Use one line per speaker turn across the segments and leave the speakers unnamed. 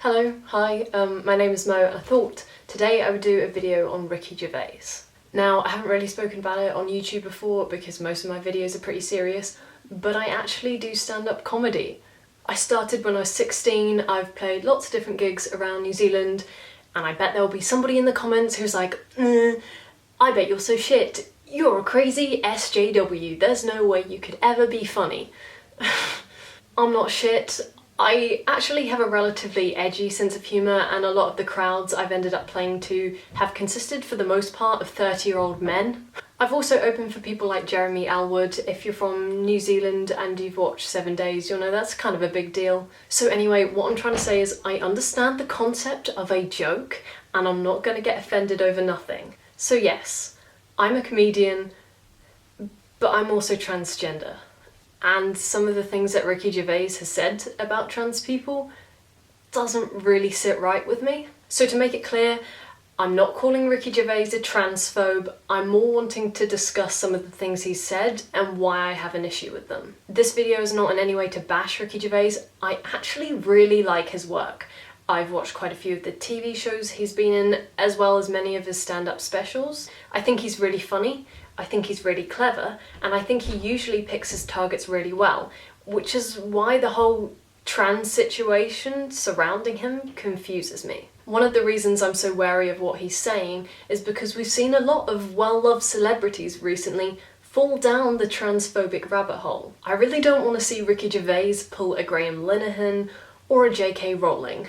Hello, hi, my name is Mo and I thought today I would do a video on Ricky Gervais. Now, I haven't really spoken about it on YouTube before because most of my videos are pretty serious, but I actually do stand-up comedy. I started when I was 16, I've played lots of different gigs around New Zealand, and I bet there'll be somebody in the comments who's like, I bet you're so shit, you're a crazy SJW, there's no way you could ever be funny. I'm not shit. I actually have a relatively edgy sense of humour, and a lot of the crowds I've ended up playing to have consisted for the most part of 30-year-old men. I've also opened for people like Jeremy Alwood. If you're from New Zealand and you've watched 7 Days, you'll know that's kind of a big deal. So anyway, what I'm trying to say is I understand the concept of a joke and I'm not going to get offended over nothing. So yes, I'm a comedian, but I'm also transgender. And some of the things that Ricky Gervais has said about trans people doesn't really sit right with me. So to make it clear, I'm not calling Ricky Gervais a transphobe, I'm more wanting to discuss some of the things he's said and why I have an issue with them. This video is not in any way to bash Ricky Gervais, I actually really like his work. I've watched quite a few of the TV shows he's been in, as well as many of his stand-up specials. I think he's really funny, I think he's really clever, and I think he usually picks his targets really well, which is why the whole trans situation surrounding him confuses me. One of the reasons I'm so wary of what he's saying is because we've seen a lot of well-loved celebrities recently fall down the transphobic rabbit hole. I really don't want to see Ricky Gervais pull a Graham Linehan or a J.K. Rowling.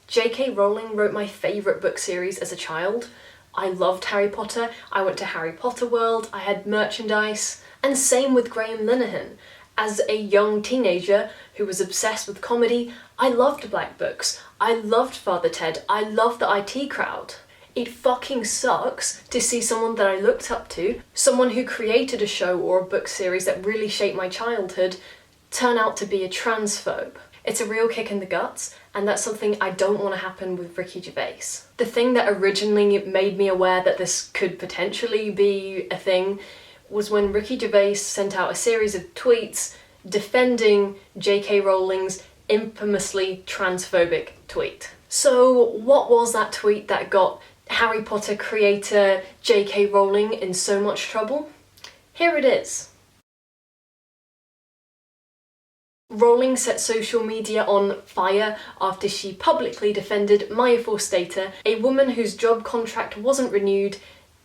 J.K. Rowling wrote my favourite book series as a child. I loved Harry Potter, I went to Harry Potter World, I had merchandise, and same with Graham Linehan. As a young teenager who was obsessed with comedy, I loved black books, I loved Father Ted, I loved the IT crowd. It fucking sucks to see someone that I looked up to, someone who created a show or a book series that really shaped my childhood, turn out to be a transphobe. It's a real kick in the guts, and that's something I don't want to happen with Ricky Gervais. The thing that originally made me aware that this could potentially be a thing was when Ricky Gervais sent out a series of tweets defending J.K. Rowling's infamously transphobic tweet. So what was that tweet that got Harry Potter creator J.K. Rowling in so much trouble? Here it is. Rowling set social media on fire after she publicly defended Maya Forstater, a woman whose job contract wasn't renewed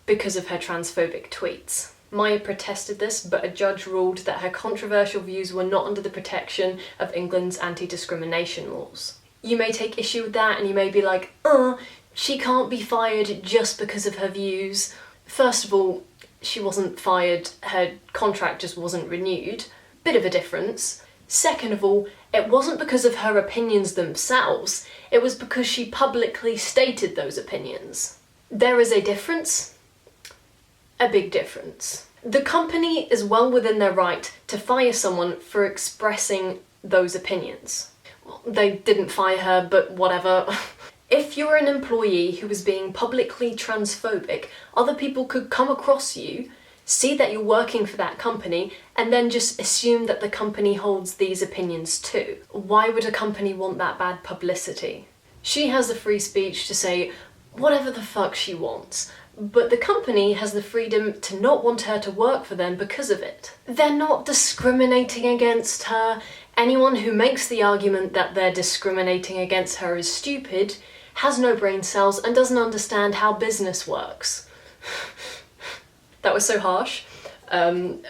because of her transphobic tweets. Maya protested this, but a judge ruled that her controversial views were not under the protection of England's anti-discrimination laws. You may take issue with that and you may be like, she can't be fired just because of her views. First of all, she wasn't fired, her contract just wasn't renewed. Bit of a difference. Second of all, it wasn't because of her opinions themselves, it was because she publicly stated those opinions. There is a difference. A big difference. The company is well within their right to fire someone for expressing those opinions. Well, they didn't fire her, but whatever. If you're an employee who is being publicly transphobic, other people could come across you, see that you're working for that company, and then just assume that the company holds these opinions too. Why would a company want that bad publicity? She has the free speech to say whatever the fuck she wants, but the company has the freedom to not want her to work for them because of it. They're not discriminating against her. Anyone who makes the argument that they're discriminating against her is stupid, has no brain cells, and doesn't understand how business works. That was so harsh. I'm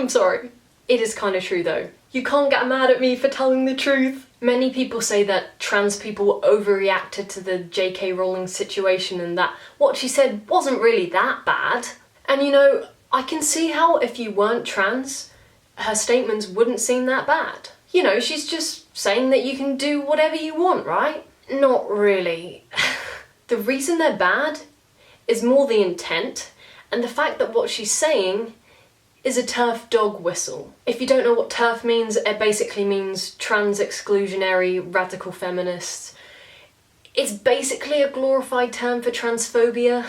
sorry. It is kind of true though. You can't get mad at me for telling the truth. Many people say that trans people overreacted to the J.K. Rowling situation and that what she said wasn't really that bad. And you know, I can see how if you weren't trans, her statements wouldn't seem that bad. You know, she's just saying that you can do whatever you want, right? Not really. The reason they're bad is more the intent, and the fact that what she's saying is a TERF dog whistle. If you don't know what TERF means, it basically means trans exclusionary radical feminists. It's basically a glorified term for transphobia.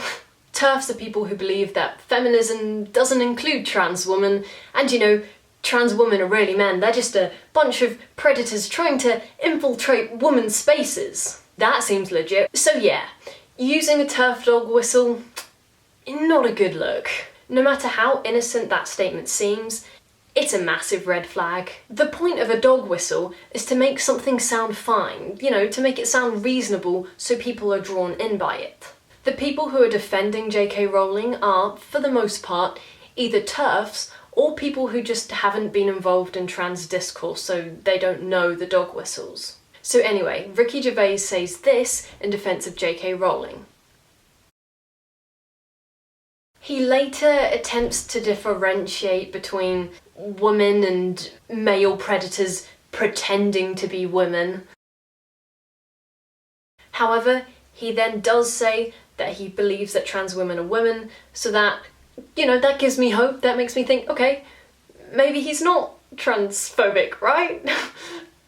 TERFs are people who believe that feminism doesn't include trans women, and you know, trans women are really men, they're just a bunch of predators trying to infiltrate women's spaces. That seems legit. So yeah, using a turf dog whistle, not a good look. No matter how innocent that statement seems, it's a massive red flag. The point of a dog whistle is to make something sound fine, you know, to make it sound reasonable so people are drawn in by it. The people who are defending J.K. Rowling are, for the most part, either TERFs or people who just haven't been involved in trans discourse, so they don't know the dog whistles. So anyway, Ricky Gervais says this in defence of J.K. Rowling. He later attempts to differentiate between women and male predators pretending to be women. However, he then does say that he believes that trans women are women, so that, you know, that gives me hope. That makes me think, okay, maybe he's not transphobic, right?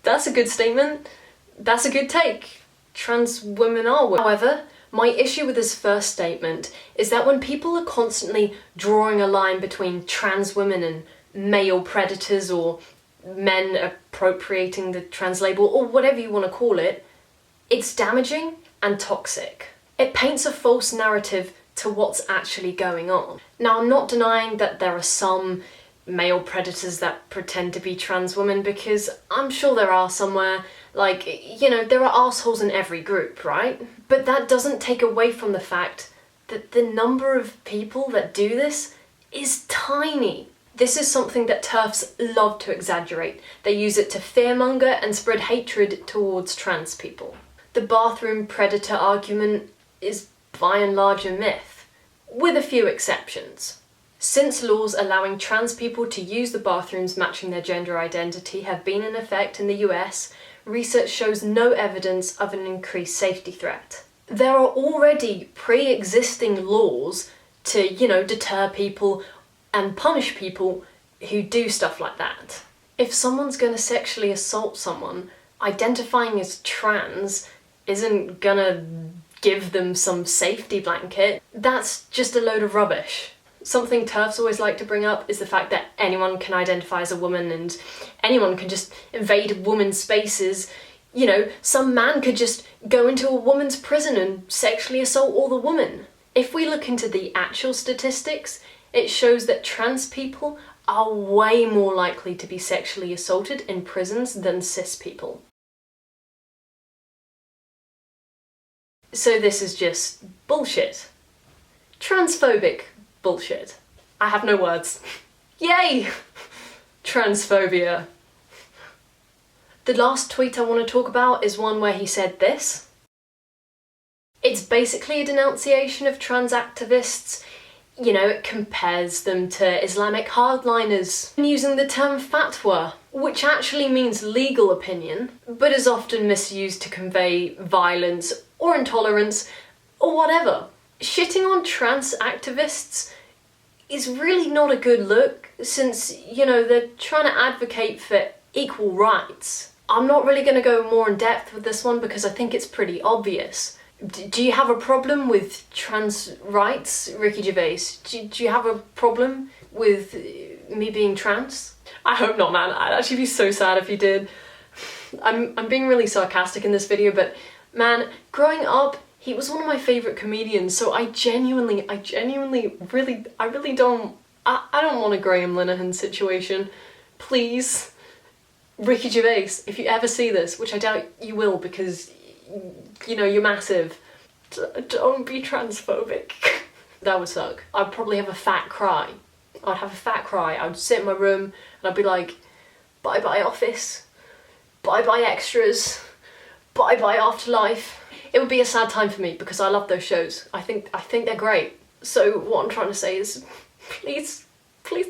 That's a good statement. That's a good take. Trans women are women. However, my issue with his first statement is that when people are constantly drawing a line between trans women and male predators, or men appropriating the trans label, or whatever you want to call it, it's damaging and toxic. It paints a false narrative to what's actually going on. Now, I'm not denying that there are some male predators that pretend to be trans women, because I'm sure there are somewhere. Like, you know, there are assholes in every group, right? But that doesn't take away from the fact that the number of people that do this is tiny. This is something that TERFs love to exaggerate. They use it to fearmonger and spread hatred towards trans people. The bathroom predator argument is by and large a myth, with a few exceptions. Since laws allowing trans people to use the bathrooms matching their gender identity have been in effect in the US, research shows no evidence of an increased safety threat. There are already pre-existing laws to, you know, deter people and punish people who do stuff like that. If someone's gonna sexually assault someone, identifying as trans isn't gonna give them some safety blanket. That's just a load of rubbish. Something TERFs always like to bring up is the fact that anyone can identify as a woman and anyone can just invade women's spaces. You know, some man could just go into a woman's prison and sexually assault all the women. If we look into the actual statistics, it shows that trans people are way more likely to be sexually assaulted in prisons than cis people. So this is just bullshit. Transphobic bullshit. I have no words. Yay! Transphobia. The last tweet I want to talk about is one where he said this. It's basically a denunciation of trans activists. You know, it compares them to Islamic hardliners, using the term fatwa, which actually means legal opinion, but is often misused to convey violence or intolerance or whatever. Shitting on trans activists is really not a good look, since, you know, they're trying to advocate for equal rights. I'm not really going to go more in depth with this one because I think it's pretty obvious. Do you have a problem with trans rights, Ricky Gervais? Do you have a problem with me being trans? I hope not, man. I'd actually be so sad if you did. I'm being really sarcastic in this video, but man, growing up, he was one of my favourite comedians, so I don't want a Graham Linehan situation. Please, Ricky Gervais, if you ever see this, which I doubt you will because, you know, you're massive, don't be transphobic. That would suck. I'd probably have a fat cry. I'd have a fat cry. I would sit in my room and I'd be like, bye-bye office, bye-bye extras, bye-bye afterlife. It would be a sad time for me because I love those shows. I think they're great. So what I'm trying to say is, please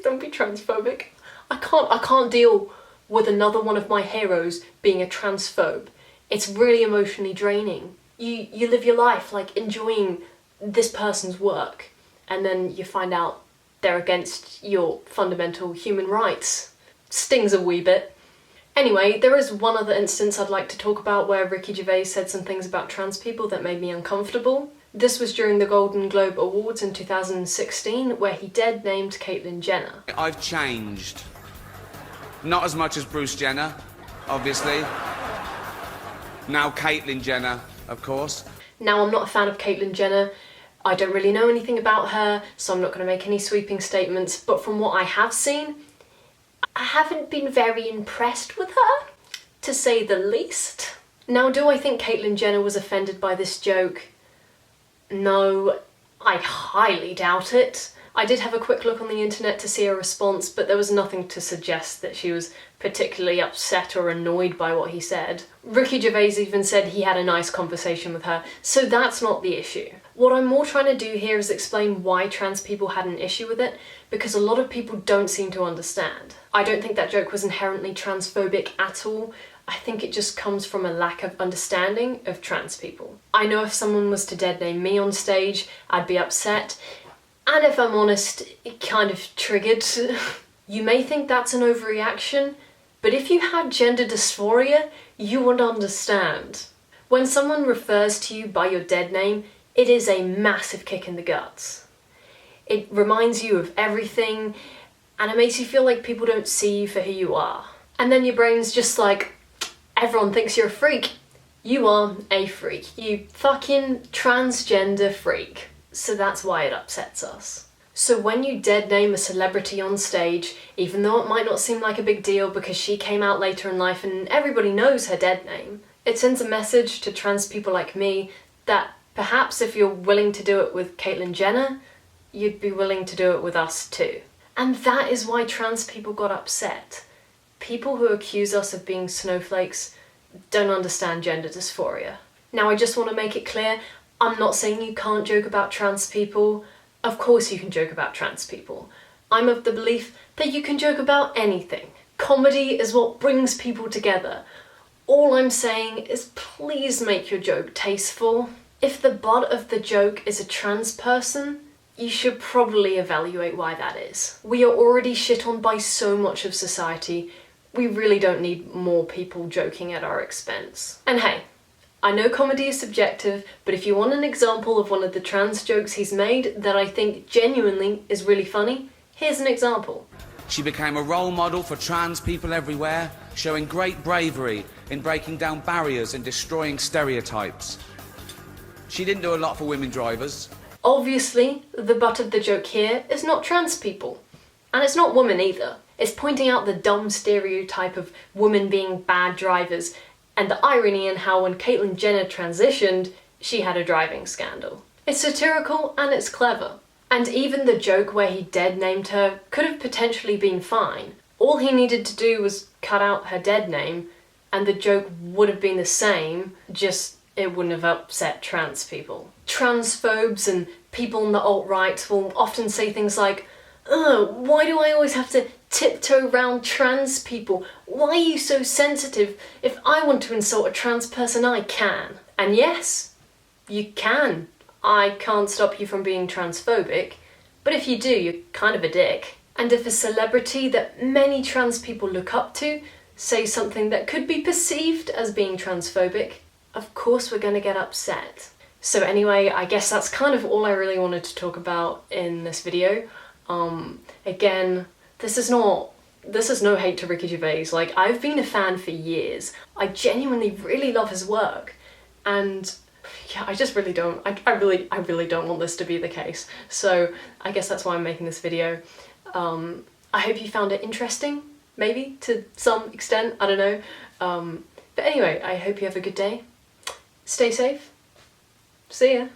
don't be transphobic. I can't deal with another one of my heroes being a transphobe. It's really emotionally draining. You live your life like enjoying this person's work, and then you find out they're against your fundamental human rights. Stings a wee bit. Anyway, there is one other instance I'd like to talk about where Ricky Gervais said some things about trans people that made me uncomfortable. This was during the Golden Globe Awards in 2016, where he dead named Caitlyn Jenner.
I've changed. Not as much as Bruce Jenner, obviously. Now Caitlyn Jenner, of course.
Now, I'm not a fan of Caitlyn Jenner. I don't really know anything about her, so I'm not going to make any sweeping statements, but from what I have seen, I haven't been very impressed with her, to say the least. Now, do I think Caitlyn Jenner was offended by this joke? No, I highly doubt it. I did have a quick look on the internet to see her response, but there was nothing to suggest that she was particularly upset or annoyed by what he said. Ricky Gervais even said he had a nice conversation with her, so that's not the issue. What I'm more trying to do here is explain why trans people had an issue with it, because a lot of people don't seem to understand. I don't think that joke was inherently transphobic at all. I think it just comes from a lack of understanding of trans people. I know if someone was to dead name me on stage, I'd be upset. And if I'm honest, it kind of triggered. You may think that's an overreaction, but if you had gender dysphoria, you would understand. When someone refers to you by your dead name, it is a massive kick in the guts. It reminds you of everything, and it makes you feel like people don't see you for who you are. And then your brain's just like, everyone thinks you're a freak. You are a freak. You fucking transgender freak. So that's why it upsets us. So when you dead name a celebrity on stage, even though it might not seem like a big deal because she came out later in life and everybody knows her dead name, it sends a message to trans people like me that perhaps if you're willing to do it with Caitlyn Jenner, you'd be willing to do it with us too. And that is why trans people got upset. People who accuse us of being snowflakes don't understand gender dysphoria. Now, I just want to make it clear, I'm not saying you can't joke about trans people. Of course you can joke about trans people. I'm of the belief that you can joke about anything. Comedy is what brings people together. All I'm saying is please make your joke tasteful. If the butt of the joke is a trans person, you should probably evaluate why that is. We are already shit on by so much of society. We really don't need more people joking at our expense. And hey, I know comedy is subjective, but if you want an example of one of the trans jokes he's made that I think genuinely is really funny, here's an example.
She became a role model for trans people everywhere, showing great bravery in breaking down barriers and destroying stereotypes. She didn't do a lot for women drivers.
Obviously, the butt of the joke here is not trans people. And it's not women either. It's pointing out the dumb stereotype of women being bad drivers and the irony in how when Caitlyn Jenner transitioned, she had a driving scandal. It's satirical and it's clever. And even the joke where he dead named her could have potentially been fine. All he needed to do was cut out her dead name and the joke would have been the same, just it wouldn't have upset trans people. Transphobes and people on the alt-right will often say things like, "Ugh, why do I always have to tiptoe around trans people? Why are you so sensitive? If I want to insult a trans person, I can." And yes, you can. I can't stop you from being transphobic, but if you do, you're kind of a dick. And if a celebrity that many trans people look up to says something that could be perceived as being transphobic, of course we're going to get upset. So anyway, I guess that's kind of all I really wanted to talk about in this video. Again, this is no hate to Ricky Gervais. Like, I've been a fan for years. I genuinely really love his work, and yeah, I just really don't. I really don't want this to be the case. So I guess that's why I'm making this video. I hope you found it interesting, maybe to some extent. I don't know. But anyway, I hope you have a good day. Stay safe. See ya.